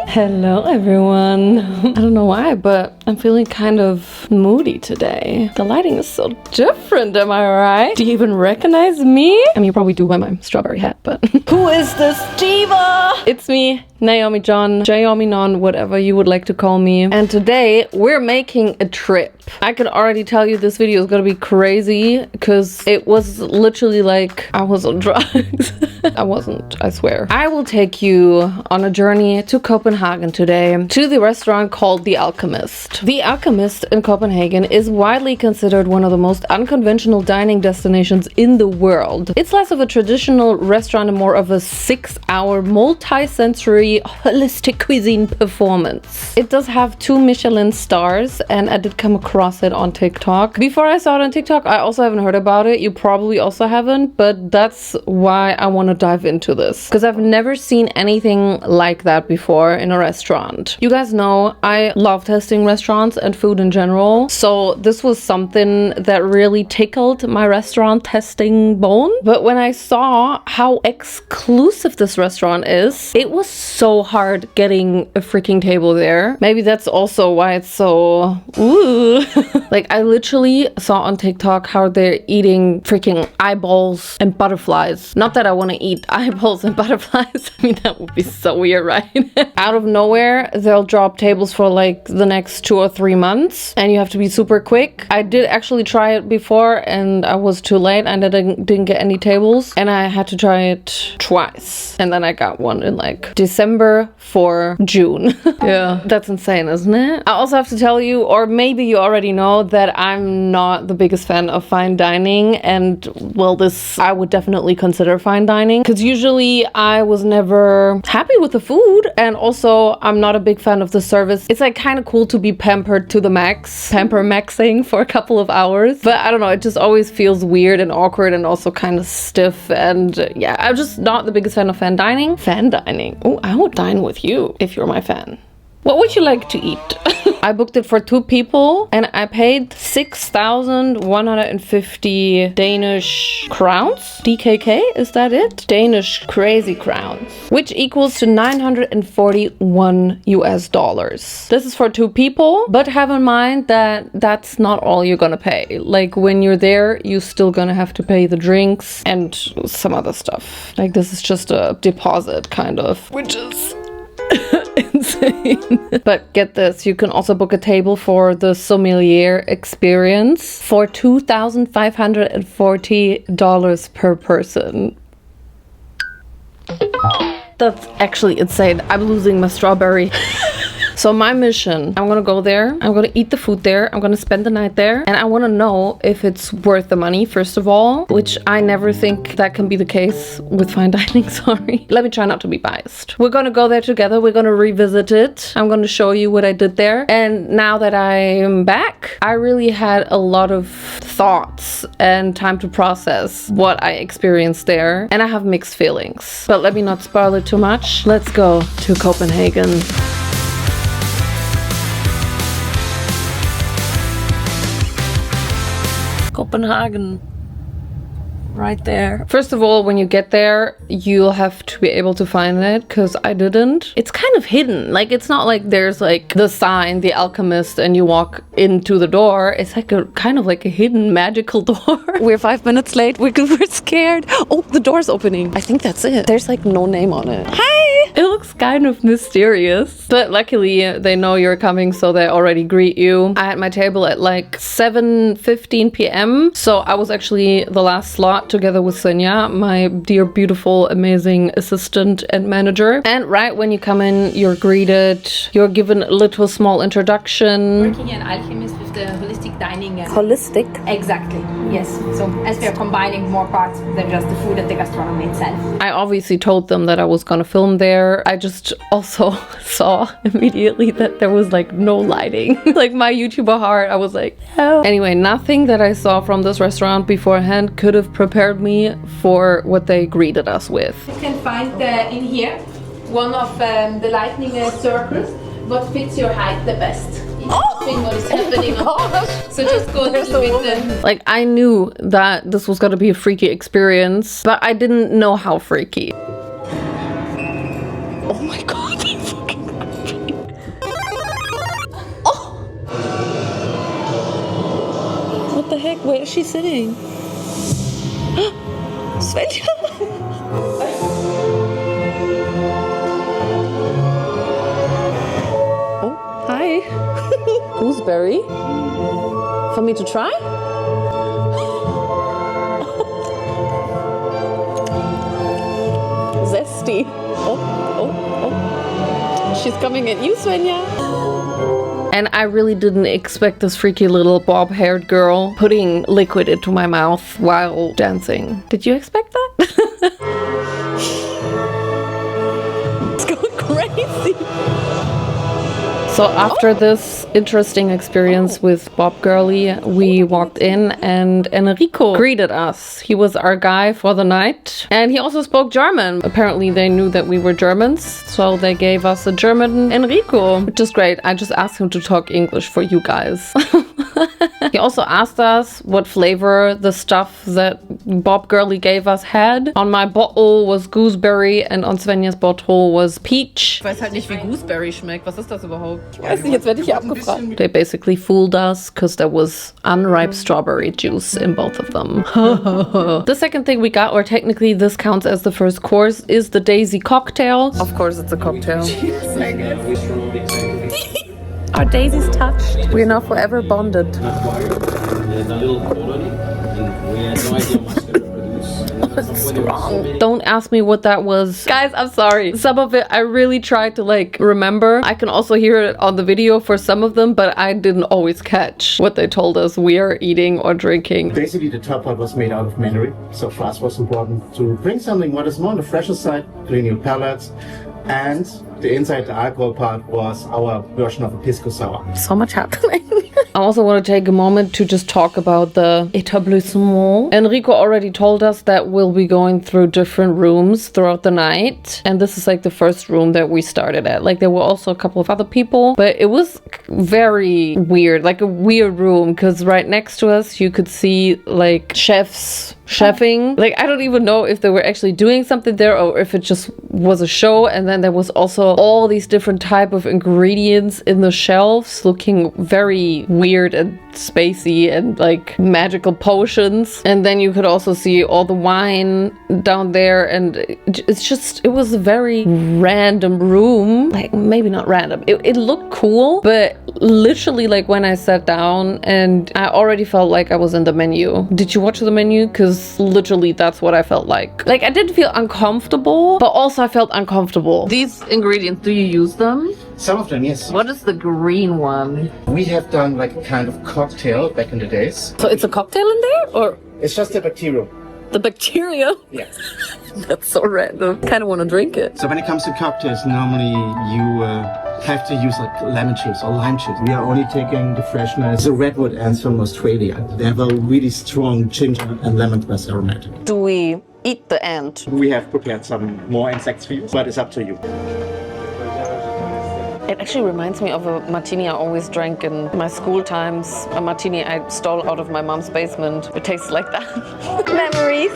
Hello everyone. I don't know why, but I'm feeling kind of moody today. The lighting is so different, am I right? Do you even recognize me? I mean, you probably do by my strawberry hat, but who is this diva? It's me, Naomi John, Jaomi Non, whatever you would like to call me. And today we're making a trip. I can already tell you this video is gonna be crazy because it was literally like I was on drugs. I wasn't, I swear. I will take you on a journey to Copenhagen today, to the restaurant called The Alchemist. The Alchemist in Copenhagen is widely considered one of the most unconventional dining destinations in the world. It's less of a traditional restaurant and more of a 6-hour multi-sensory holistic cuisine performance. It does have 2 Michelin stars, and I did come across it on TikTok. Before I saw it on TikTok, I also haven't heard about it. You probably also haven't, but that's why I want to dive into this, because I've never seen anything like that before in a restaurant. You guys know I love testing restaurants and food in general, so this was something that really tickled my restaurant testing bone. But when I saw how exclusive this restaurant is, it was so hard getting a freaking table there. Maybe that's also why it's so ooh. Like, I literally saw on TikTok how they're eating freaking eyeballs and butterflies. Not that I want to eat eyeballs and butterflies. I mean, that would be so weird, right? Out of nowhere, they'll drop tables for like the next 2 or 3 months, and you have to be super quick. I did actually try it before, and I was too late, and I didn't get any tables, and I had to try it twice, and then I got one in like December for June. Yeah, that's insane, isn't it? I also have to tell you, or maybe you already know, that I'm not the biggest fan of fine dining, and well, this I would definitely consider fine dining, because usually I was never happy with the food, and also I'm not a big fan of the service. It's like kind of cool to be pampered to the max, maxing for a couple of hours, but I don't know, it just always feels weird and awkward and also kind of stiff, and yeah, I'm just not the biggest fan of fine dining. Oh, I would dine with you if you're my fan. What would you like to eat? I booked it for 2 people, and I paid 6,150 Danish crowns. DKK, is that it? Danish crazy crowns, which equals to 941 US dollars. This is for 2 people, but have in mind that that's not all you're gonna pay. Like, when you're there, you're still gonna have to pay the drinks and some other stuff. Like, this is just a deposit kind of, which is insane. But get this, you can also book a table for the sommelier experience for $2,540 per person. That's actually insane. I'm losing my strawberry. So my mission, I'm gonna go there, I'm gonna eat the food there, I'm gonna spend the night there, and I wanna know if it's worth the money, first of all, which I never think that can be the case with fine dining, sorry. Let me try not to be biased. We're gonna go there together, we're gonna revisit it, I'm gonna show you what I did there, and now that I'm back, I really had a lot of thoughts and time to process what I experienced there, and I have mixed feelings. But let me not spoil it too much. Let's go to Copenhagen. Copenhagen. Right there. First of all, when you get there, you'll have to be able to find it, because I didn't. It's kind of hidden. Like, it's not like there's like the sign, The Alchemist, and you walk into the door. It's like a kind of like a hidden magical door. We're 5 minutes late because we're scared. Oh, the door's opening. I think that's it. There's like no name on it. Hi! It looks kind of mysterious, but luckily they know you're coming, so they already greet you. I had my table at like 7:15 p.m. So I was actually the last slot together with Senja, my dear, beautiful, amazing assistant and manager. And right when you come in, you're greeted, you're given a little small introduction. Working in Alchemist with the holistic dining. Holistic? Exactly, yes. So as we are combining more parts than just the food and the gastronomy itself. I obviously told them that I was gonna film there. I just also saw immediately that there was like no lighting. Like, my YouTuber heart, I was like, no. Anyway, nothing that I saw from this restaurant beforehand could have prepared me for what they greeted us with. You can find in here one of the lightning circles, what fits your height the best. What is happening. So just go a little bit. Like, I knew that this was gonna be a freaky experience, but I didn't know how freaky. Oh my god, they fucking creepy. Oh! What the heck? Where is she sitting? Svenja! Oh, hi. Gooseberry. For me to try? Zesty. Oh, oh, oh. She's coming at you, Svenja. And I really didn't expect this freaky little bob-haired girl putting liquid into my mouth while dancing. Did you expect that? It's going crazy. So after this interesting experience with Bob Girly, we walked in and Enrico greeted us. He was our guy for the night. And he also spoke German. Apparently they knew that we were Germans, so they gave us a German Enrico, which is great. I just asked him to talk English for you guys. He also asked us what flavor the stuff that Bob Girly gave us had. On my bottle was gooseberry and on Svenjas bottle was peach. Ich weiß halt nicht, wie Gooseberry schmeckt. Was ist das überhaupt? Ich weiß nicht, jetzt werde ich hier abgefragt. They basically fooled us because there was unripe strawberry juice in both of them. The second thing we got, or technically this counts as the first course, is the Daisy cocktail. Of course it's a cocktail. Our daisies touched. We are now forever bonded. What's wrong? Don't ask me what that was. Guys, I'm sorry. Some of it I really tried to like remember. I can also hear it on the video for some of them, but I didn't always catch what they told us we are eating or drinking. Basically, the top part was made out of Mandarin, so for us it was important to bring something what is more on the fresher side, clean your palates, and the inside, the alcohol part, was our version of a pisco sour. So much happening. I also want to take a moment to just talk about the etablissement. Enrico already told us that we'll be going through different rooms throughout the night. And this is like the first room that we started at. Like there were also a couple of other people, but it was very weird, like a weird room, because right next to us you could see like chefs chefing. Like I don't even know if they were actually doing something there or if it just was a show. And then there was also all these different type of ingredients in the shelves looking very weird and spacey and like magical potions. And then you could also see all the wine down there, and it was a very random room. Like maybe not random, it looked cool, but literally like when I sat down and I already felt like I was in the menu. Did you watch the menu? Because literally that's what I felt like. Like I didn't feel uncomfortable, but also I felt uncomfortable. These ingredients, do you use them? Some of them, yes. What is the green one? We have done like a kind of cocktail back in the days. So it's a cocktail in there, or? It's just a bacteria. The bacteria? Yeah. That's so random. Kind of want to drink it. So when it comes to cocktails, normally you have to use like lemon juice or lime juice. We are only taking the freshness. The redwood ants from Australia. They have a really strong ginger and lemongrass aromatic. Do we eat the ant? We have prepared some more insects for you, but it's up to you. It actually reminds me of a martini I always drank in my school times. A martini I stole out of my mom's basement. It tastes like that. Memories.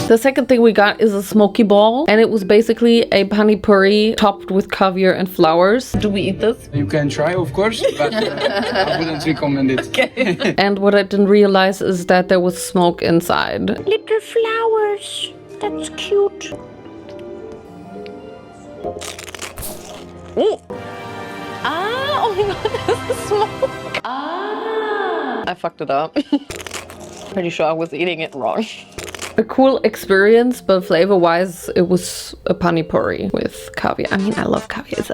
The second thing we got is a smoky ball, and it was basically a pani puri topped with caviar and flowers. Do we eat this? You can try, of course, but I wouldn't recommend it. Okay. And what I didn't realize is that there was smoke inside. Little flowers. That's cute. Ooh. Ah, oh my god, there's smoke. Ah. I fucked it up. Pretty sure I was eating it wrong. A cool experience, but flavor-wise, it was a pani puri with caviar. I mean, I love caviar.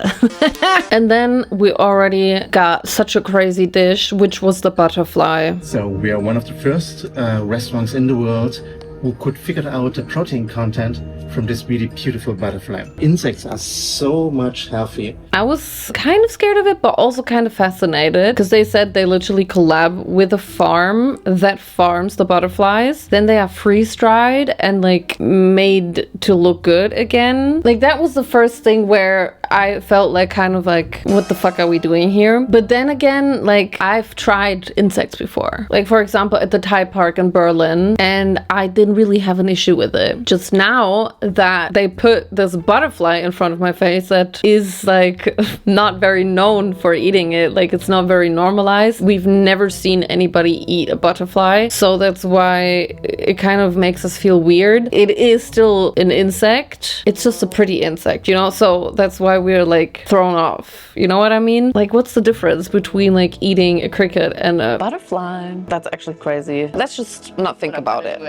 And then we already got such a crazy dish, which was the butterfly. So we are one of the first restaurants in the world who could figure out the protein content from this really beautiful butterfly. Insects are so much healthy. I was kind of scared of it, but also kind of fascinated, because they said they literally collab with a farm that farms the butterflies. Then they are freeze-dried and like made to look good again. Like that was the first thing where I felt like kind of like, what the fuck are we doing here? But then again, like I've tried insects before. Like for example, at the Thai park in Berlin, and I didn't really have an issue with it. Just now that they put this butterfly in front of my face that is like not very known for eating it, like it's not very normalized. We've never seen anybody eat a butterfly, so that's why it kind of makes us feel weird. It is still an insect. It's just a pretty insect, you know? So that's why we're like thrown off. You know what I mean? Like what's the difference between like eating a cricket and a butterfly? That's actually crazy. Let's just not think about it.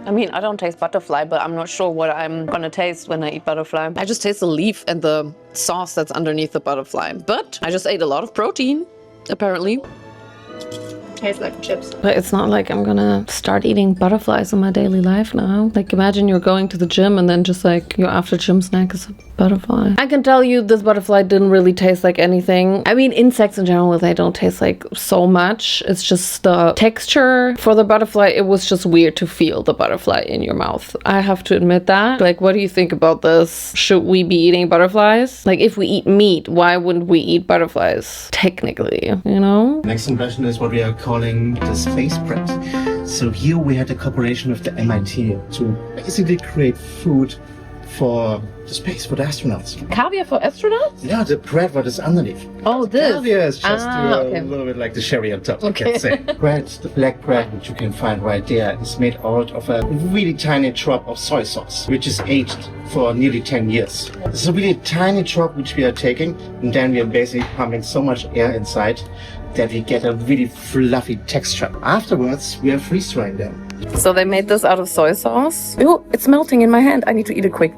I mean, I don't taste butterfly, but I'm not sure what I'm gonna taste when I eat butterfly. I just taste the leaf and the sauce that's underneath the butterfly. But I just ate a lot of protein, apparently. Tastes like chips. But it's not like I'm gonna start eating butterflies in my daily life now. Like imagine you're going to the gym and then just like your after gym snack is a butterfly. I can tell you this butterfly didn't really taste like anything. I mean, insects in general, they don't taste like so much. It's just the texture. For the butterfly, it was just weird to feel the butterfly in your mouth. I have to admit that. Like, what do you think about this? Should we be eating butterflies? Like, if we eat meat, why wouldn't we eat butterflies? Technically, you know? Next impression is what we are calling the space bread. So here we had a cooperation with the MIT to basically create food for the space, for the astronauts. Caviar for astronauts? Yeah, the bread what is underneath. Oh, this? Caviar is just okay. a little bit like the cherry on top, okay. I can say. Bread, the black bread, which you can find right there, is made out of a really tiny drop of soy sauce, which is aged for nearly 10 years. This is a really tiny drop which we are taking, and then we are basically pumping so much air inside that we get a really fluffy texture. Afterwards, we are freeze-drying them. So they made this out of soy sauce. Ew, it's melting in my hand. I need to eat it quick.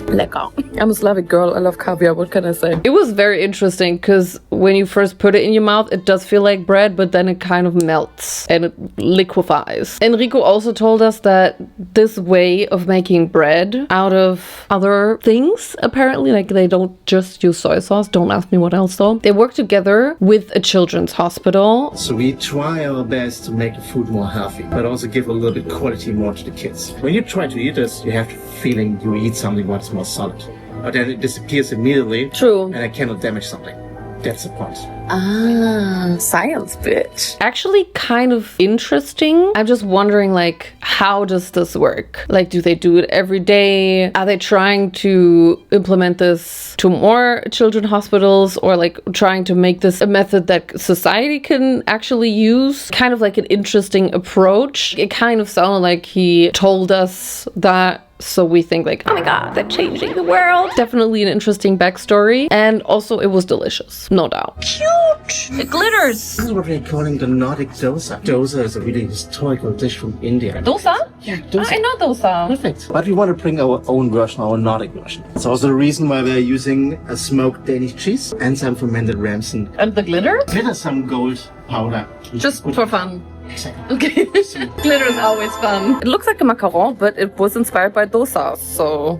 Lecker. I'm a Slavic girl. I love caviar. What can I say? It was very interesting because when you first put it in your mouth, it does feel like bread, but then it kind of melts and it liquefies. Enrico also told us that this way of making bread out of other things, apparently, like they don't just use soy sauce. Don't ask me what else though. They work together with a children's hospital. So we try our best to make the food more healthy, but also give a little bit quality more to the kids. When you try to eat this, you have the feeling you eat something what's more solid. But then it disappears immediately. True. And it cannot damage something. That's the point. Ah, science, bitch. Actually kind of interesting. I'm just wondering, like, how does this work? Like, do they do it every day? Are they trying to implement this to more children's hospitals, or like trying to make this a method that society can actually use? Kind of like an interesting approach. It kind of sounded like he told us that, so we think like, oh my god, they're changing the world. Definitely an interesting backstory. And also it was delicious, no doubt. Cute! It glitters! This is what we're calling the Nordic dosa. Dosa is a really historical dish from India. Dosa? Yeah, dosa. I know dosa. Perfect. But we want to bring our own version, our Nordic version. It's also the reason why we're using a smoked Danish cheese and some fermented ramson. And the glitter? Glitter some gold powder. Just for fun. Exactly. Okay. Glitter is always fun. It looks like a macaron, but it was inspired by dosa, so...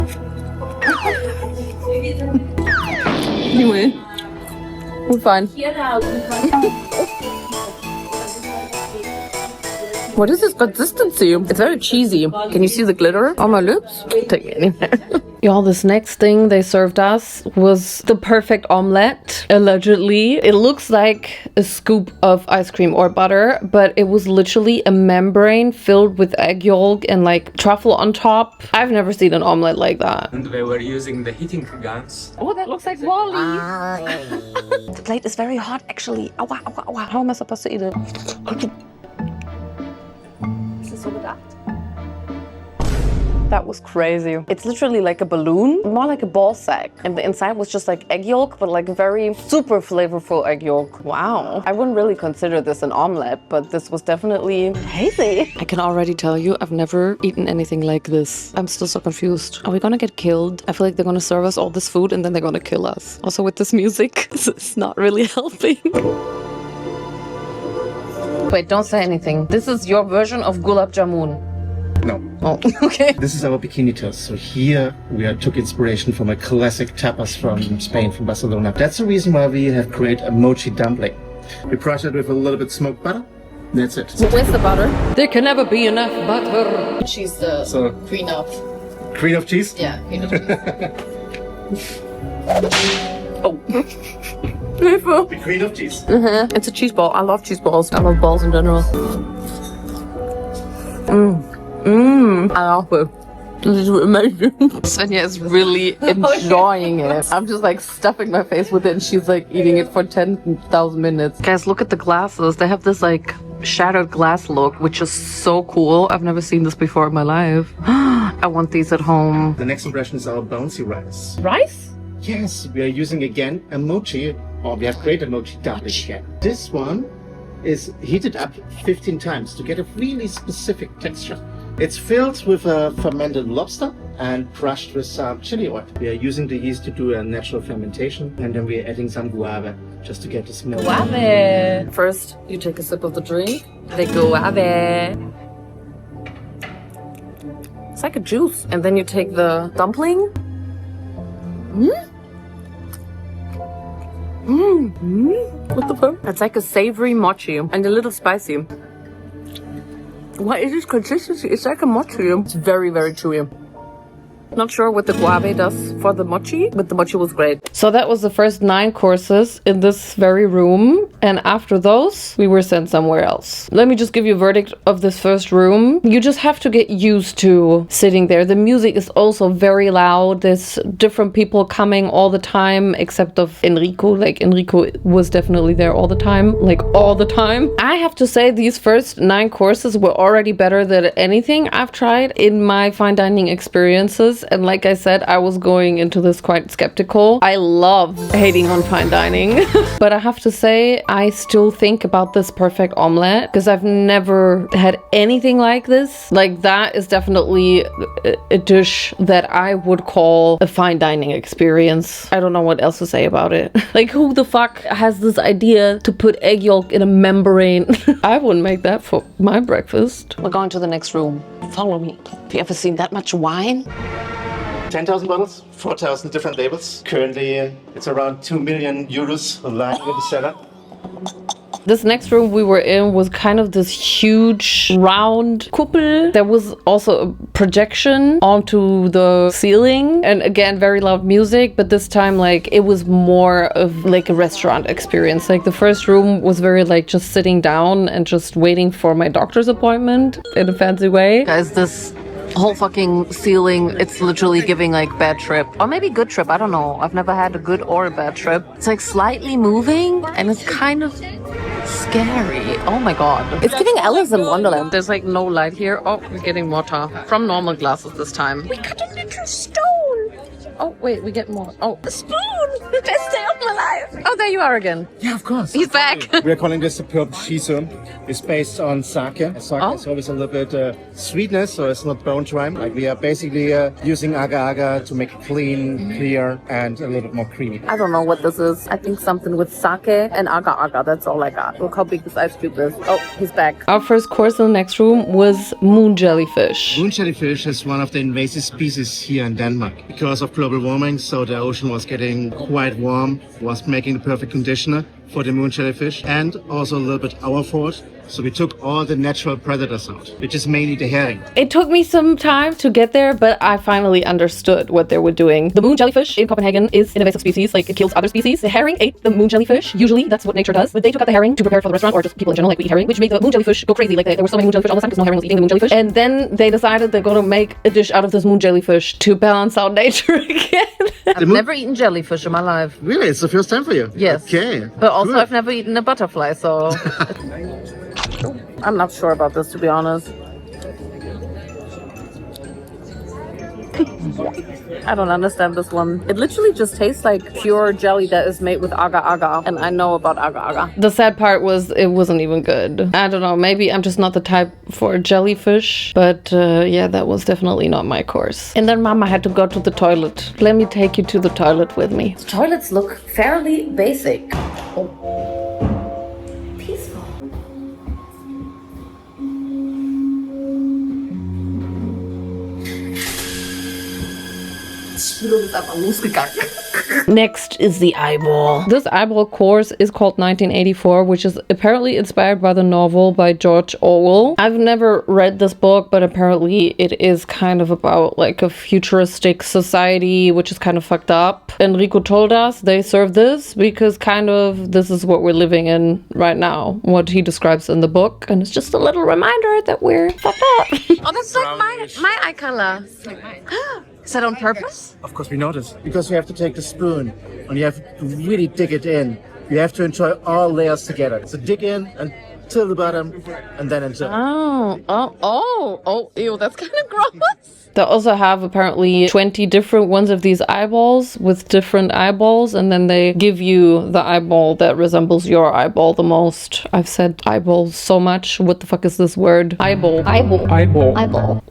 Anyway, we're fine. What is this consistency? It's very cheesy. Can you see the glitter on my lips? Take it anywhere. Y'all, this next thing they served us was the perfect omelette, allegedly. It looks like a scoop of ice cream or butter, but it was literally a membrane filled with egg yolk and like truffle on top. I've never seen an omelette like that. And they were using the heating guns. Oh, that looks like Wally. The plate is very hot, actually. Aua, aua, aua. How am I supposed to eat it? That was crazy. It's literally like a balloon, more like a ball sack. And the inside was just like egg yolk, but like very super flavorful egg yolk. Wow. I wouldn't really consider this an omelette, but this was definitely hazy. I can already tell you, I've never eaten anything like this. I'm still so confused. Are we gonna get killed? I feel like they're gonna serve us all this food and then they're gonna kill us. Also with this music, it's not really helping. Wait, don't say anything. This is your version of gulab jamun. No. Oh, okay. This is our bikini toast. So here we took inspiration from a classic tapas from Spain, from Barcelona. That's the reason why we have created a mochi dumpling. We brush it with a little bit smoked butter, That's it. Where's the butter? There can never be enough butter. She's the So, queen of. queen of cheese? Yeah, queen of cheese. The queen of cheese. It's a cheese ball. I love cheese balls. I love balls in general. I love it. This is amazing. Svenja is really enjoying it. I'm just like stuffing my face with it and she's like eating it for 10,000 minutes. Guys, look at the glasses. They have this like shattered glass look, which is so cool. I've never seen this before in my life. I want these at home. The next impression is our bouncy rice. Rice? Yes, we are using again a mochi, or we have created mochi garlic again. This one is heated up 15 times to get a really specific texture. It's filled with a fermented lobster and crushed with some chili oil. We are using the yeast to do a natural fermentation, and then we are adding some guava just to get the smell. Guave. First, you take a sip of the drink. The guave. It's like a juice. And then you take the dumpling. What the fuck? It's like a savory mochi and a little spicy. What is this consistency? It's like a mochi. It's very, very chewy. Not sure what the guave does for the mochi, but the mochi was great. So that was the first 9 courses in this very room. And after those, we were sent somewhere else. Let me just give you a verdict of this first room. You just have to get used to sitting there. The music is also very loud. There's different people coming all the time, except of Enrico. Like Enrico was definitely there all the time. Like all the time. I have to say these first 9 courses were already better than anything I've tried in my fine dining experiences. And like I said, I was going into this quite skeptical. I love hating on fine dining. But I have to say, I still think about this perfect omelette because I've never had anything like this. Like that is definitely a dish that I would call a fine dining experience. I don't know what else to say about it. Like who the fuck has this idea to put egg yolk in a membrane? I wouldn't make that for my breakfast. We're going to the next room. Follow me. Have you ever seen that much wine? 10,000 bottles, 4,000 different labels. Currently, it's around 2 million euros lying in the cellar. This next room we were in was kind of this huge round kuppel. There was also a projection onto the ceiling and again very loud music, but this time like it was more of like a restaurant experience. Like the first room was very like just sitting down and just waiting for my doctor's appointment in a fancy way. Guys, this whole fucking ceiling, it's literally giving like bad trip. Or maybe good trip, I don't know. I've never had a good or a bad trip. It's like slightly moving and it's kind of scary. Oh my god. It's giving Alice in Wonderland. There's like no light here. Oh, we're getting water from normal glasses this time. We got a little stone. Oh, wait, we get more. Oh, A spoon. Best day of my life. oh, there you are again. Yeah, of course. He's back. We are calling this the purple shiso. It's based on sake. Sake is always a little bit sweetness, so it's not bone dry. Like we are basically using agar-agar to make it clean, clear, and a little bit more creamy. I don't know what this is. I think something with sake and agar-agar. That's all I got. Look how big this ice cube is. Oh, he's back. Our first course in the next room was moon jellyfish. Moon jellyfish is one of the invasive species here in Denmark. Because of global warming, so the ocean was getting quite warm, was making the perfect conditioner for the moon jellyfish, and also a little bit our fault. So we took all the natural predators out, which is mainly the herring. It took me some time to get there, but I finally understood what they were doing. The moon jellyfish in Copenhagen is an invasive species, like it kills other species. The herring ate the moon jellyfish. Usually that's what nature does. But they took out the herring to prepare for the restaurant, or just people in general like we eat herring, which made the moon jellyfish go crazy. Like there were so many moon jellyfish all the time because no herring was eating the moon jellyfish. And then they decided they're going to make a dish out of this moon jellyfish to balance out nature again. I've never eaten jellyfish in my life. Really? It's the first time for you? Yes. Okay. But also Good. I've never eaten a butterfly, so I'm not sure about this, to be honest. I don't understand this one. It literally just tastes like pure jelly that is made with agar-agar, and I know about agar-agar. The sad part was it wasn't even good. I don't know, maybe I'm just not the type for jellyfish, but yeah, that was definitely not my course. And then Mama had to go to the toilet. Let me take you to the toilet with me. The toilets look fairly basic. Peaceful. Spülung ist einfach losgegangen. Next is the eyeball. This eyeball course is called 1984, which is apparently inspired by the novel by George Orwell. I've never read this book, but apparently it is kind of about like a futuristic society, which is kind of fucked up. Enrico told us they serve this because kind of this is what we're living in right now, what he describes in the book. And it's just a little reminder that we're fucked up. Oh, that's like my eye color. Is that on purpose? Of course we notice. Because you have to take the spoon and you have to really dig it in. You have to enjoy all layers together. So dig in until the bottom and then enjoy. Oh, ew, that's kind of gross. They also have apparently 20 different ones of these eyeballs with different eyeballs, and then they give you the eyeball that resembles your eyeball the most. I've said eyeball so much. What the fuck is this word? Eyeball. Eyeball.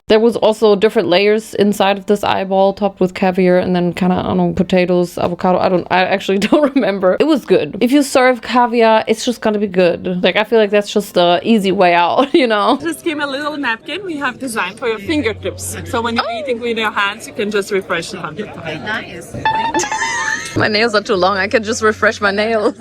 There was also different layers inside of this eyeball, topped with caviar and then kind of, I don't know, potatoes, avocado. I actually don't remember. It was good. If you serve caviar, it's just gonna be good. Like, I feel like that's just the easy way out, you know? Just came a little napkin we have designed for your fingertips. So when you're eating with your hands, you can just refresh them. Nice. My nails are too long. I can just refresh my nails.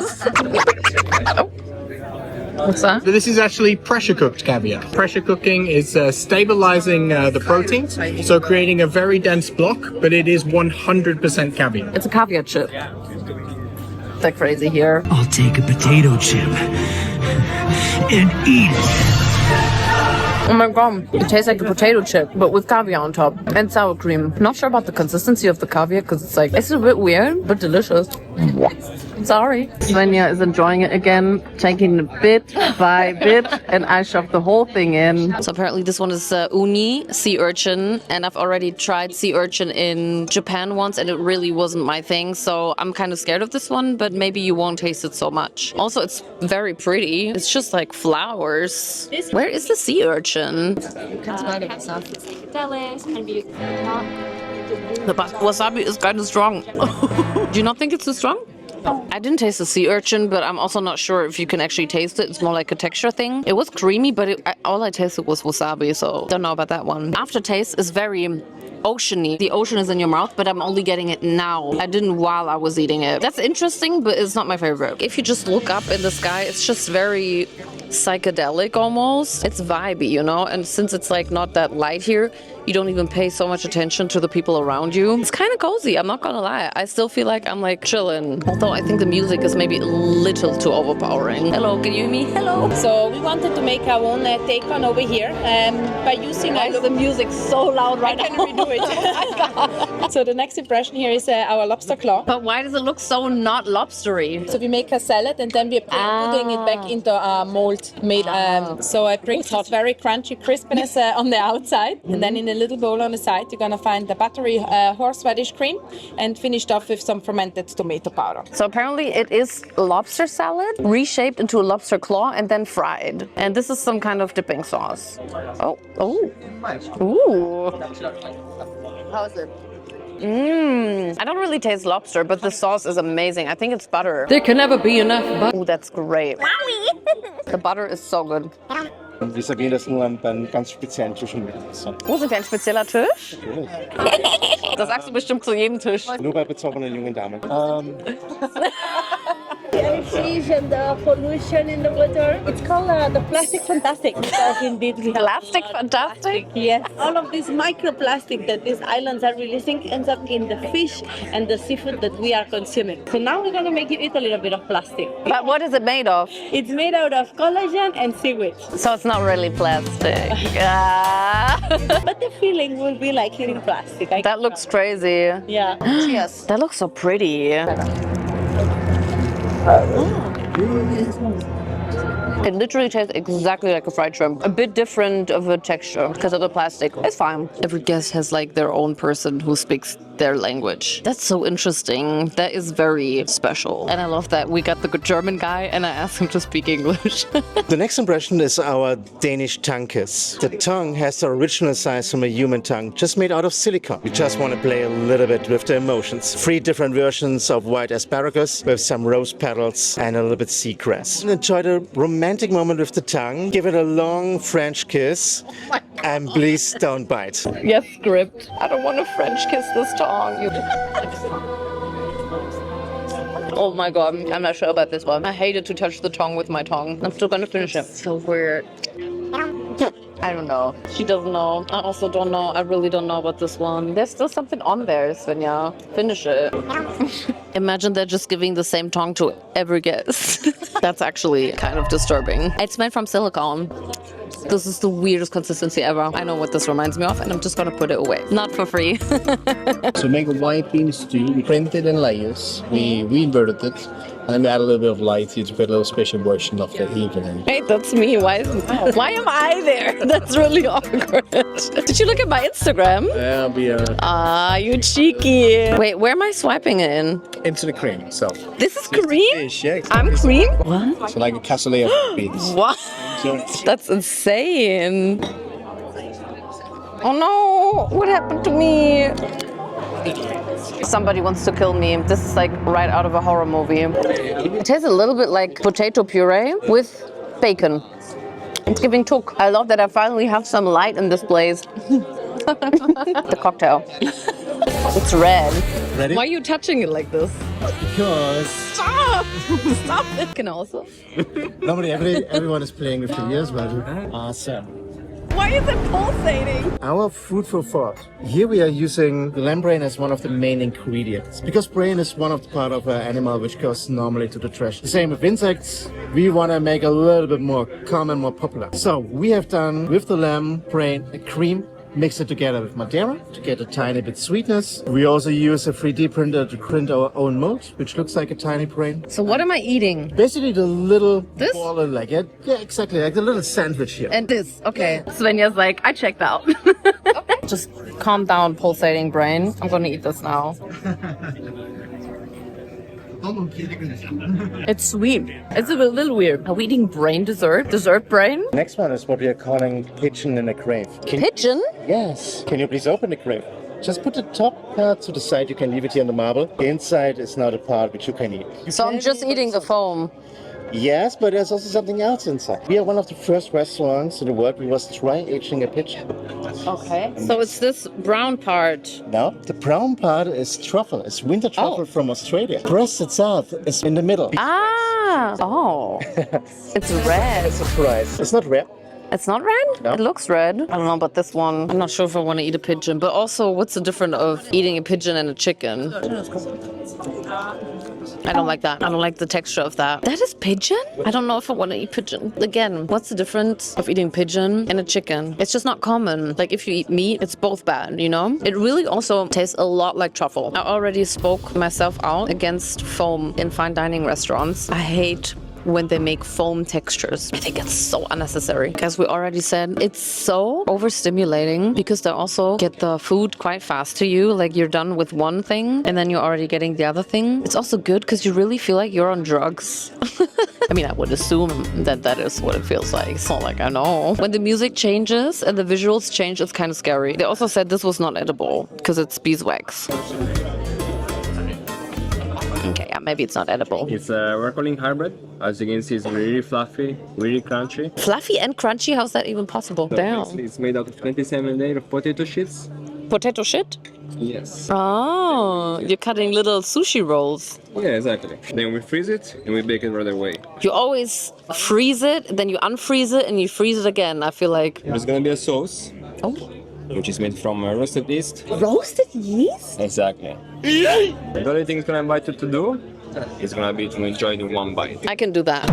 What's that? So this is actually pressure cooked caviar. Pressure cooking is stabilizing the protein, so creating a very dense block, but it is 100% caviar. It's a caviar chip. They're crazy here. I'll take a potato chip and eat it. Oh my god, it tastes like a potato chip, but with caviar on top and sour cream. Not sure about the consistency of the caviar because it's like, it's a bit weird, but delicious. Sorry. Svenja is enjoying it again, taking it bit by bit, and I shoved the whole thing in. So apparently this one is uni, sea urchin, and I've already tried sea urchin in Japan once, and it really wasn't my thing, so I'm kind of scared of this one, but maybe you won't taste it so much. Also, it's very pretty. It's just like flowers. Where is the sea urchin? The wasabi is kind of strong. Do you not think it's too strong? I didn't taste the sea urchin, but I'm also not sure if you can actually taste it. It's more like a texture thing. It was creamy, but all I tasted was wasabi, so don't know about that one. Aftertaste is very oceany. The ocean is in your mouth, but I'm only getting it now. I didn't while I was eating it. That's interesting, but it's not my favorite. If you just look up in the sky, it's just very psychedelic almost. It's vibey, you know? And since it's like not that light here, you don't even pay so much attention to the people around you. It's kind of cozy, I'm not gonna lie. I still feel like I'm like chilling. Although I think the music is maybe a little too overpowering. Hello, can you hear me? Hello. So we wanted to make our own take on over here by using The music's so loud right now. Can we do it? So the next impression here is our lobster claw. But why does it look so not lobstery? So we make a salad and then we're putting it back into a mold made. So it brings this very crunchy crispness on the outside, and then in a little bowl on the side you're gonna find the buttery horseradish cream, and finished off with some fermented tomato powder. So apparently it is lobster salad reshaped into a lobster claw and then fried. And this is some kind of dipping sauce. Oh, ooh. How is it? I don't really taste lobster, but the sauce is amazing. I think it's butter. There can never be enough butter. Ooh, that's great. The butter is so good. Und wir servieren das nur an einem ganz speziellen Tisch in Wien. Wo ist ein spezieller Tisch? Das sagst du bestimmt zu jedem Tisch. Nur bei bezogenen jungen Damen. The fish and the pollution in the water. It's called the plastic fantastic. Because indeed we have Plastic fantastic? yes, all of this microplastic that these islands are releasing ends up in the fish and the seafood that we are consuming. So now we're going to make you eat a little bit of plastic. But what is it made of? It's made out of collagen and seaweed. So it's not really plastic. But the feeling will be like eating plastic. That looks crazy. Yeah. Cheers. That looks so pretty. It literally tastes exactly like a fried shrimp. A bit different of a texture because of the plastic. It's fine. Every guest has like their own person who speaks their language. That's so interesting. That is very special. And I love that we got the good German guy and I asked him to speak English. The next impression is our Danish tongue kiss. The tongue has the original size from a human tongue, just made out of silicone. We just want to play a little bit with the emotions. 3 different versions of white asparagus with some rose petals and a little bit seagrass. And enjoy the romantic moment with the tongue. Give it a long French kiss. And please don't bite. Yes, script. I don't want to French kiss this tongue. Oh my god, I'm not sure about this one. I hated to touch the tongue with my tongue. I'm still gonna finish it. So weird. I don't know. She doesn't know. I also don't know. I really don't know about this one. There's still something on there, Svenja. Finish it. Imagine they're just giving the same tongue to every guest. That's actually kind of disturbing. It's made from silicone. This is the weirdest consistency ever. I know what this reminds me of, and I'm just gonna put it away. Not for free. To make a white bean stew, we crimped it in layers. We inverted it. And then we add a little bit of light here to create a little special version of the evening. Hey, that's me. Why am I there? That's really awkward. Did you look at my Instagram? Yeah, Ah, you cheeky. Wait, where am I swiping it in? into the cream itself. This is cream? Fish, yeah. I'm cream? What? So like a cassoulet of beans. What? That's insane. Oh no, what happened to me? Somebody wants to kill me. This is like right out of a horror movie. It tastes a little bit like potato puree with bacon. It's giving tuk. I love that I finally have some light in this place. The cocktail. It's red. Ready? Why are you touching it like this? Because Stop! Stop it. Can also. normally everyone is playing with the ears, but awesome. Why is it pulsating? Our food for thought. Here we are using the lamb brain as one of the main ingredients. Because brain is one of the part of an animal which goes normally to the trash. The same with insects. We want to make a little bit more common, more popular. So we have done with the lamb brain a cream. Mix it together with Madeira to get a tiny bit sweetness. We also use a 3D printer to print our own mold, which looks like a tiny brain. So what am I eating? Basically the little This? ball like it. Yeah, exactly, like the little sandwich here. And this, okay. Svenja's like, I checked out. Just calm down, pulsating brain. I'm gonna eat this now. It's sweet. It's a little weird. Are we eating brain dessert? Dessert brain? Next one is what we are calling pigeon in a crave. Pigeon? Yes. Can you please open the crave? Just put the top part to the side. You can leave it here on the marble. The inside is now the part which you can eat. So I'm just eating the foam. Yes, but there's also something else inside. We are one of the first restaurants in the world who was dry aging a pigeon. Okay. So it's this brown part. Now, the brown part is truffle. It's winter truffle from Australia. Breast itself is in the middle. Ah! Oh. It's red. Surprise. It's not red. It's not red? No. It looks red. I don't know about this one. I'm not sure if I want to eat a pigeon. But also, what's the difference of eating a pigeon and a chicken? I don't like that. I don't like the texture of that. That is pigeon? I don't know if I want to eat pigeon. Again, what's the difference of eating pigeon and a chicken? It's just not common. Like if you eat meat, it's both bad, you know? It really also tastes a lot like truffle. I already spoke myself out against foam in fine dining restaurants. I hate when they make foam textures. I think it's so unnecessary. As we already said, it's so overstimulating because they also get the food quite fast to you. Like you're done with one thing and then you're already getting the other thing. It's also good because you really feel like you're on drugs. I mean, I would assume that that is what it feels like. It's not like I know. When the music changes and the visuals change, it's kind of scary. They also said this was not edible because it's beeswax. Okay, yeah, maybe it's not edible. It's a Rockling hybrid. As you can see, it's really fluffy, really crunchy. Fluffy and crunchy? How's that even possible? Damn. It's made out of 27 layers of potato sheets. Potato shit? Yes. Oh, you're cutting little sushi rolls. Yeah, exactly. Then we freeze it and we bake it right away. You always freeze it, then you unfreeze it, and you freeze it again. I feel like... There's gonna be a sauce, Oh. which is made from roasted yeast. Roasted yeast? Exactly. The only thing it's gonna invite you to do is gonna be to enjoy the one bite. I can do that.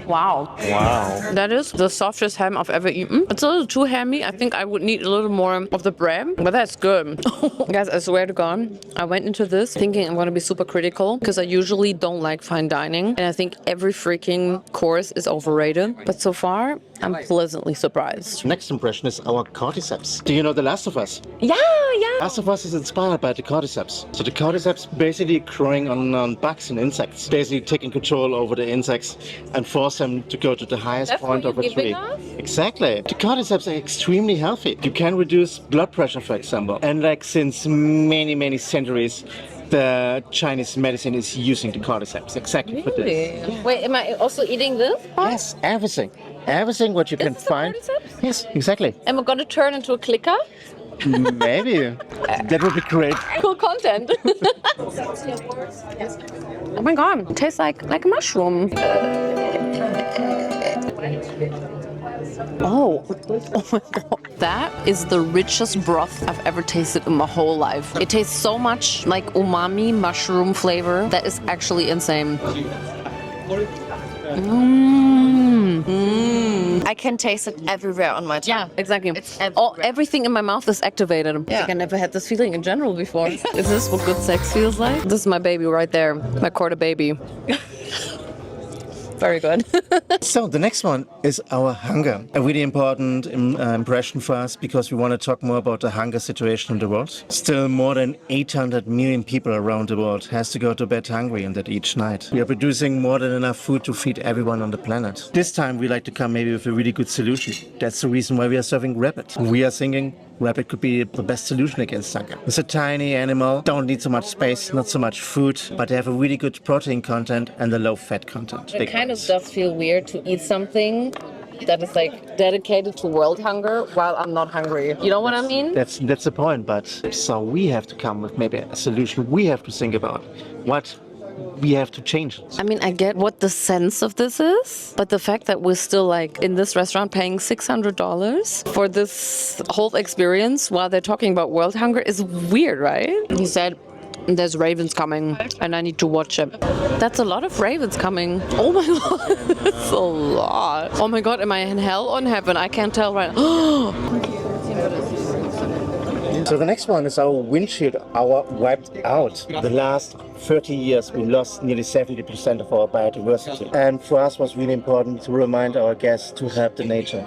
Wow. Wow. That is the softest ham I've ever eaten. It's a little too hammy. I think I would need a little more of the bread, but that's good. Guys, I swear to God, I went into this thinking I'm going to be super critical because I usually don't like fine dining. And I think every freaking course is overrated. But so far, I'm pleasantly surprised. Next impression is our cordyceps. Do you know The Last of Us? Yeah. Last of Us is inspired by the cordyceps. So the cordyceps basically growing on bugs and insects, basically taking control over the insects and force them to go to the highest That's point what of you're a tree. giving us? Exactly. The cordyceps are extremely healthy. You can reduce blood pressure, for example. And like since many centuries, the Chinese medicine is using the cordyceps exactly for this. Wait, am I also eating this? Yes, everything. Everything what you can this the find. cordyceps? Yes, exactly. Am I going to turn into a clicker? Maybe. That would be great. Cool content. Oh my god, it tastes like a mushroom. Oh my god. That is the richest broth I've ever tasted in my whole life. It tastes so much like umami mushroom flavor. That is actually insane. I can taste it everywhere on my tongue. Yeah, exactly. It's everywhere. Everything in my mouth is activated. I think I never had this feeling in general before. Is this what good sex feels like? This is my baby right there. My quarter baby. Very good. So the next one is our hunger. A really important impression for us because we want to talk more about the hunger situation in the world. Still more than 800 million people around the world has to go to bed hungry and that each night. We are producing more than enough food to feed everyone on the planet. This time we like to come maybe with a really good solution. That's the reason why we are serving rabbit. We are thinking rabbit could be the best solution against hunger. It's a tiny animal, don't need so much space, not so much food, but they have a really good protein content and a low fat content. It kind of does feel weird to eat something that is like dedicated to world hunger while I'm not hungry. You know what I mean? That's the point, but so we have to come with maybe a solution we have to think about. What we have to change. I mean, I get what the sense of this is, but the fact that we're still like in this restaurant paying $600 for this whole experience while they're talking about world hunger is weird, right? He said, there's ravens coming and I need to watch it. That's a lot of ravens coming. Oh my god, that's a lot. Oh my god, am I in hell or in heaven? I can't tell right now. So the next one is our windshield, our wiped out. The last 30 years we lost nearly 70% of our biodiversity. And for us it was really important to remind our guests to help the nature,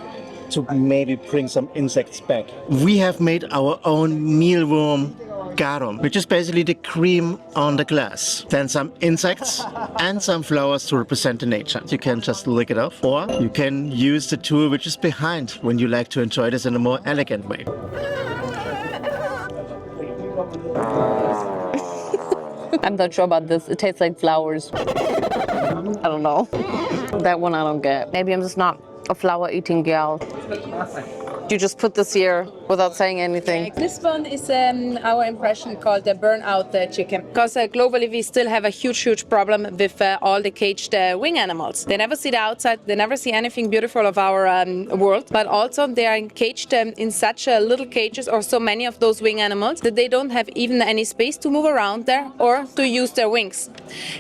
to maybe bring some insects back. We have made our own mealworm garum, which is basically the cream on the glass. Then some insects and some flowers to represent the nature. You can just lick it off, or you can use the tool which is behind when you like to enjoy this in a more elegant way. I'm not sure about this. It tastes like flowers. I don't know. That one I don't get. Maybe I'm just not a flower eating gal. You just put this here without saying anything. This one is our impression called the burnout chicken. Because globally we still have a huge problem with all the caged wing animals. They never see the outside, they never see anything beautiful of our world, but also they are caged in such little cages, or so many of those wing animals, that they don't have even any space to move around there or to use their wings.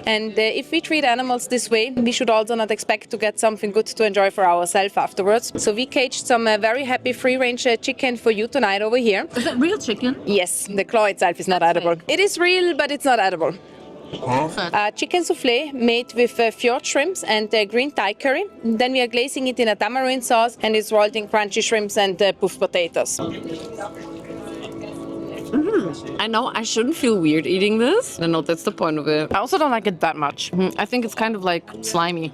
And if we treat animals this way, we should also not expect to get something good to enjoy for ourselves afterwards. So we caged some very happy free-range chicken for you tonight over here. Is it real chicken? Yes, the claw itself is not edible. It is real, but it's not edible. Chicken souffle made with fjord shrimps and green Thai curry. Then we are glazing it in a tamarind sauce and it's rolled in crunchy shrimps and puffed potatoes. I know I shouldn't feel weird eating this. I know that's the point of it. I also don't like it that much. I think it's kind of like slimy.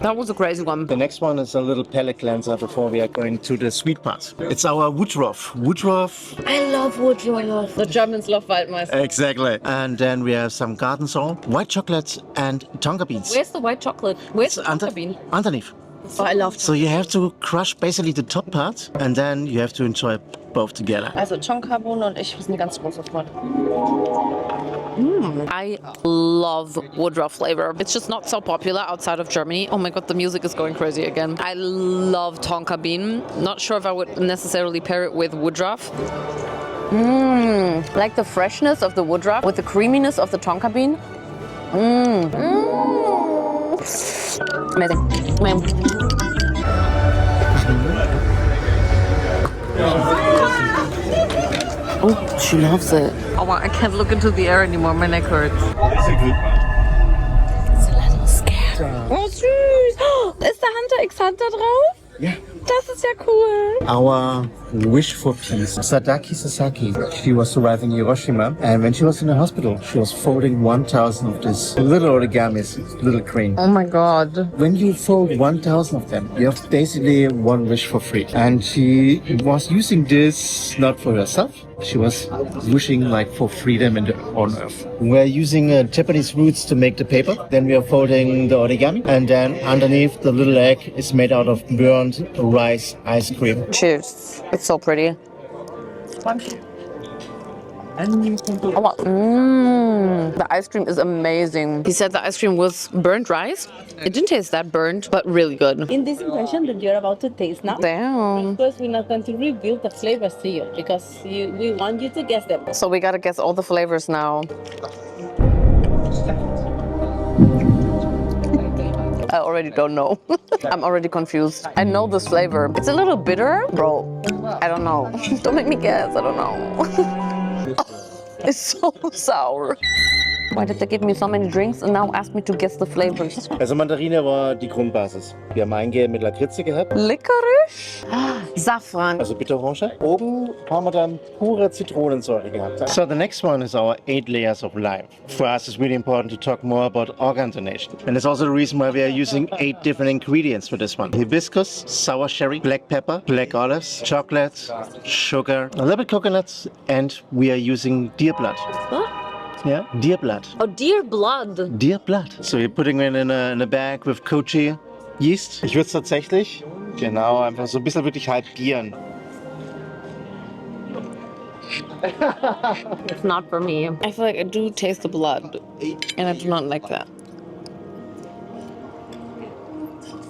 That was a crazy one. The next one is a little palate cleanser before we are going to the sweet part. It's our Woodruff. Woodruff. I love Woodruff. The Germans love Waldmeister. Exactly. And then we have some garden salt, white chocolate, and tonka beans. Where's the white chocolate? Where's the tonka bean? Underneath. Oh, I love. So you have to crush basically the top part and then you have to enjoy both together. Also Tonkabohnen und ich sind ganz großer Freund. I love Woodruff flavor. It's just not so popular outside of Germany. Oh my god, the music is going crazy again. I love tonka bean. Not sure if I would necessarily pair it with Woodruff. Like the freshness of the Woodruff with the creaminess of the tonka bean. Amazing. Oh, she loves it. Oh, I can't look into the air anymore. My neck hurts. It's a little scared. Oh, süß. Ist der Hunter x Hunter drauf? Yeah. Das ist ja cool. Our wish for peace. Sadaki Sasaki. She was surviving Hiroshima, and when she was in the hospital, she was folding 1,000 of these little origamis, little crane. Oh my god. When you fold 1,000 of them, you have basically one wish for free. And she was using this not for herself. She was wishing like for freedom on Earth. We're using Japanese roots to make the paper. Then we are folding the origami, and then underneath the little egg is made out of burnt rice ice cream. Cheers. It's so pretty. The ice cream is amazing. He said the ice cream was burnt rice. It didn't taste that burnt, but really good. In this impression that you're about to taste now, Damn. of course, we're not going to reveal the flavors to you because we want you to guess them. So we gotta guess all the flavors now. I already don't know. I'm already confused. I know this flavor. It's a little bitter. Bro, I don't know. Don't make me guess. I don't know. It's so sour. Why did they give me so many drinks and now ask me to guess the flavors? Also Mandarine war die Grundbasis. Wir haben eingehen mit Lakritze gehabt, Licorice? Saffron. also Bitterorange. Oben haben wir dann pure Zitronensäure gehabt. So the next one is our 8 layers of lime. For us it's really important to talk more about organ donation. And it's also the reason why we are using 8 different ingredients for this one. Hibiscus, sour cherry, black pepper, black olives, chocolate, sugar, a little bit coconuts, and we are using deer blood. What? Yeah, deer blood. Oh, deer blood. Deer blood. So you're putting it in a bag with kochi yeast. Ich würde es tatsächlich, genau, einfach so ein bisschen wirklich halbieren. It's not for me. I feel like I do taste the blood, and I do not like that.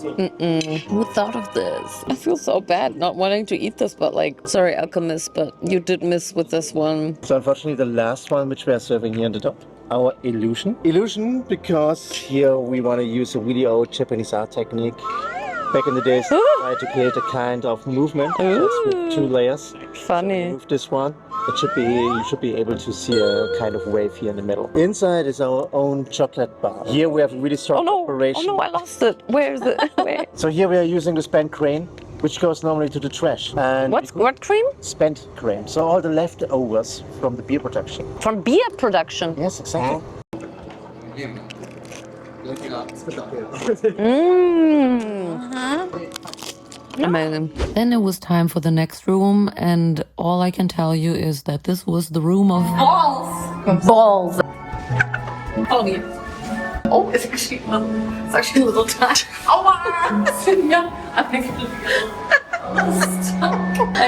Who thought of this? I feel so bad not wanting to eat this, but like, sorry, alchemist, but you did miss with this one. So unfortunately the last one which we are serving here on the top, our illusion. Illusion because here we want to use a really old Japanese art technique. Back in the days, try to create a kind of movement. That's with 2 layers. Funny. Move this one. You should be able to see a kind of wave here in the middle. Inside is our own chocolate bar. Here we have a really strong preparation. Oh no, I lost it. Where is it? Where? So here we are using the spent grain, which goes normally to the trash. And What cream? spent grain. So all the leftovers from the beer production. From beer production. Yes, exactly. Amazing. Then it was time for the next room, and all I can tell you is that this was the room of balls. Follow me. Oh, it's actually a little touch. Oh, yeah, I think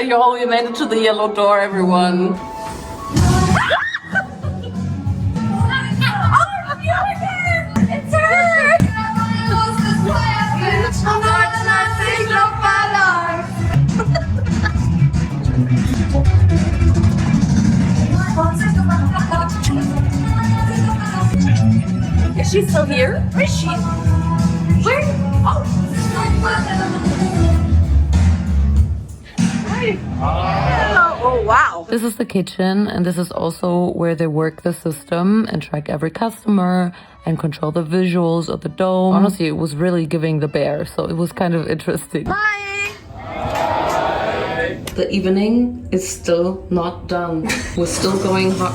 Yo, you made it to the yellow door, everyone. Is she still here? Where is she? Where? Oh. Oh, wow. This is the kitchen, and this is also where they work the system and track every customer and control the visuals of the dome. Honestly, it was really giving the bear, so it was kind of interesting. Hi. The evening is still not done. We're still going hot.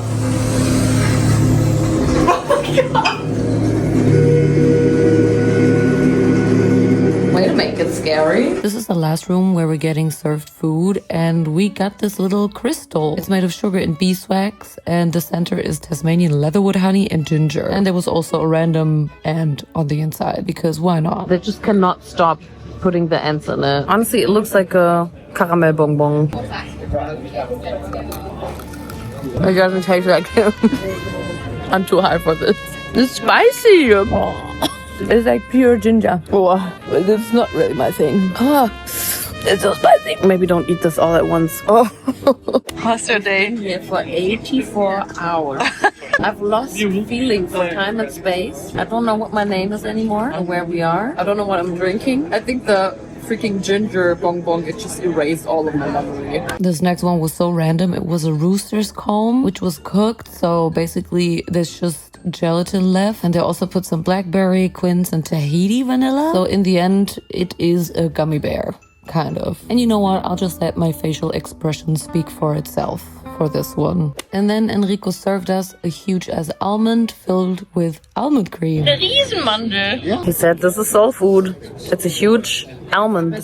Way to make it scary. This is the last room where we're getting served food, and we got this little crystal. It's made of sugar and beeswax, and the center is Tasmanian leatherwood honey and ginger. And there was also a random ant on the inside, because why not? They just cannot stop putting the ants in it. Honestly, it looks like a caramel bonbon. It doesn't taste like it. I'm too high for this. It's spicy. It's like pure ginger. Oh, it's not really my thing. Oh, it's so spicy. Maybe don't eat this all at once. Oh. How's your day? Here for 84 hours. I've lost feeling for time and space. I don't know what my name is anymore or where we are. I don't know what I'm drinking. I think the freaking ginger bonbon, it just erased all of my memory. This next one was so random. It was a rooster's comb, which was cooked. So basically, there's just gelatin left. And they also put some blackberry, quince, and Tahiti vanilla. So in the end, it is a gummy bear, kind of. And you know what? I'll just let my facial expression speak for itself for this one. And then Enrico served us a huge ass almond filled with almond cream. Riesenmandel. He said this is soul food. It's a huge almond. I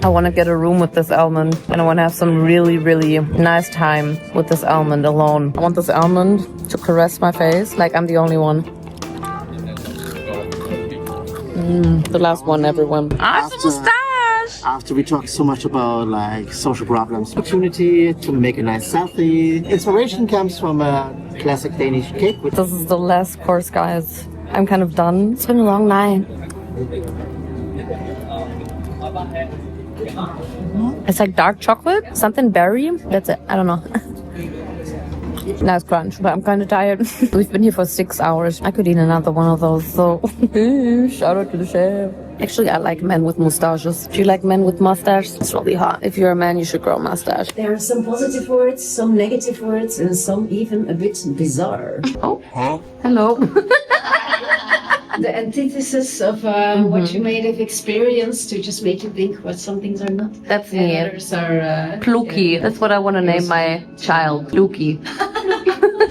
want to get a room with this almond, and I want to have some really, really nice time with this almond alone. I want this almond to caress my face like I'm the only one. The last one, everyone. Ah, it's a mustache! After we talked so much about like social problems, opportunity to make a nice selfie. Inspiration comes from a classic Danish cake. This is the last course, guys. I'm kind of done. It's been a long night. It's like dark chocolate, something berry. That's it. I don't know. Nice crunch, but I'm kind of tired. We've been here for 6 hours. I could eat another one of those, so shout out to the chef. Actually, I like men with mustaches. Do you like men with mustaches? It's really hot. If you're a man, you should grow a mustache. There are some positive words, some negative words, and some even a bit bizarre. Oh, hello. The antithesis of what you may have experienced to just make you think what some things are not. That's and me. others are... Pluki. Yeah. That's what I want to name my child. Pluki.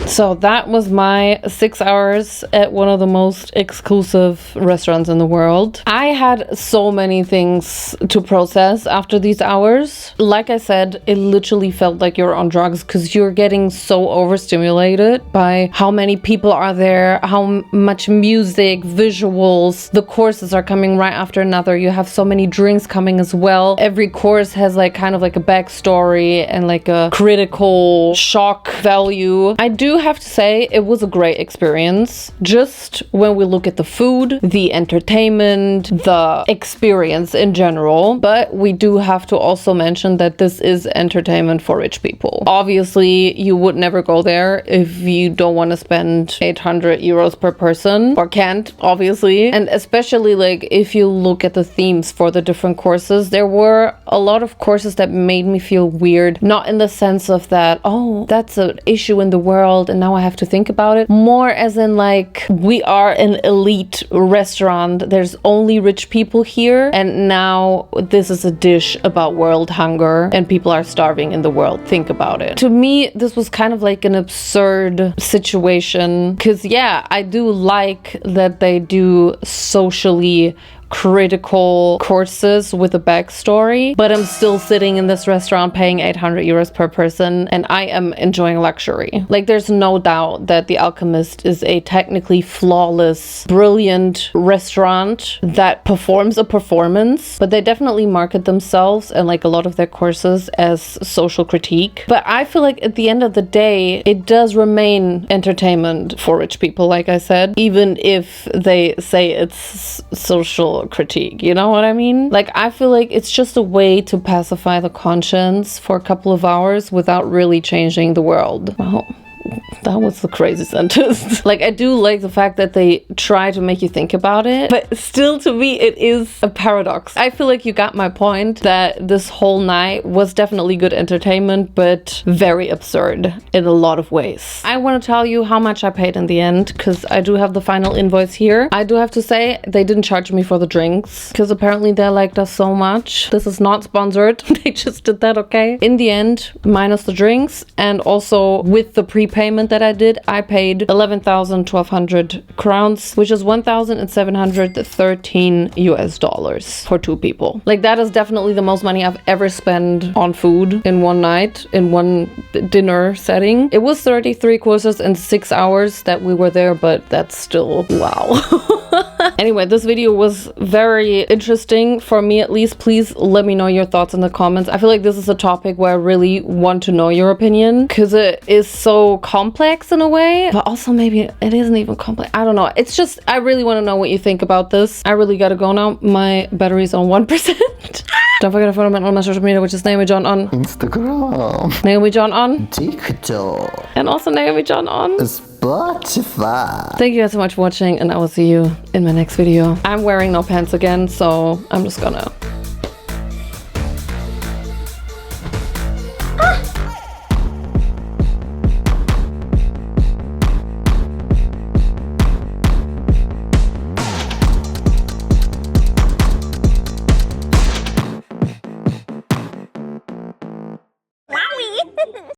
So that was my 6 hours at one of the most exclusive restaurants in the world. I had so many things to process after these hours. Like I said, it literally felt like you're on drugs because you're getting so overstimulated by how many people are there, how much music, visuals, the courses are coming right after another. You have so many drinks coming as well. Every course has like kind of like a backstory and like a critical shock value. I do have to say it was a great experience. Just when we look at the food, the entertainment, the experience in general. But we do have to also mention that this is entertainment for rich people. Obviously, you would never go there if you don't want to spend 800 euros per person, or can't, obviously. And especially like if you look at the themes for the different courses, there were a lot of courses that made me feel weird. Not in the sense of that, oh, that's an issue in the world and now I have to think about it. More as in like, we are an elite restaurant. There's only rich people here. And now this is a dish about world hunger and people are starving in the world. Think about it. To me, this was kind of like an absurd situation. Because yeah, I do like that they do socially critical courses with a backstory, but I'm still sitting in this restaurant paying 800 euros per person and I am enjoying luxury. Like, there's no doubt that The Alchemist is a technically flawless, brilliant restaurant that performs a performance, but they definitely market themselves and like a lot of their courses as social critique. But I feel like at the end of the day, it does remain entertainment for rich people, like I said, even if they say it's social critique, you know what I mean? Like, I feel like it's just a way to pacify the conscience for a couple of hours without really changing the world. Well, that was a crazy sentence. Like, I do like the fact that they try to make you think about it, but still, to me, it is a paradox. I feel like you got my point that this whole night was definitely good entertainment, but very absurd in a lot of ways. I want to tell you how much I paid in the end, because I do have the final invoice here. I do have to say, they didn't charge me for the drinks, because apparently they liked us so much. This is not sponsored. They just did that, okay? In the end, minus the drinks, and also with the prepayment that I did, I paid 11,1200 crowns, which is 1,713 US dollars for 2 people. Like, that is definitely the most money I've ever spent on food in one night, in one dinner setting. It was 33 courses in 6 hours that we were there, but that's still wow. Anyway, this video was very interesting for me, at least. Please let me know your thoughts in the comments. I feel like this is a topic where I really want to know your opinion, because it is so complex in a way, but also maybe it isn't even complex. I don't know. It's just, I really want to know what you think about this. I really gotta go now. My battery's on 1%. Don't forget to follow me on all my social media, which is Naomi John on Instagram, Naomi John on TikTok, and also Naomi John on Spotify. Thank you guys so much for watching, and I will see you in my next video. I'm wearing no pants again, so I'm just gonna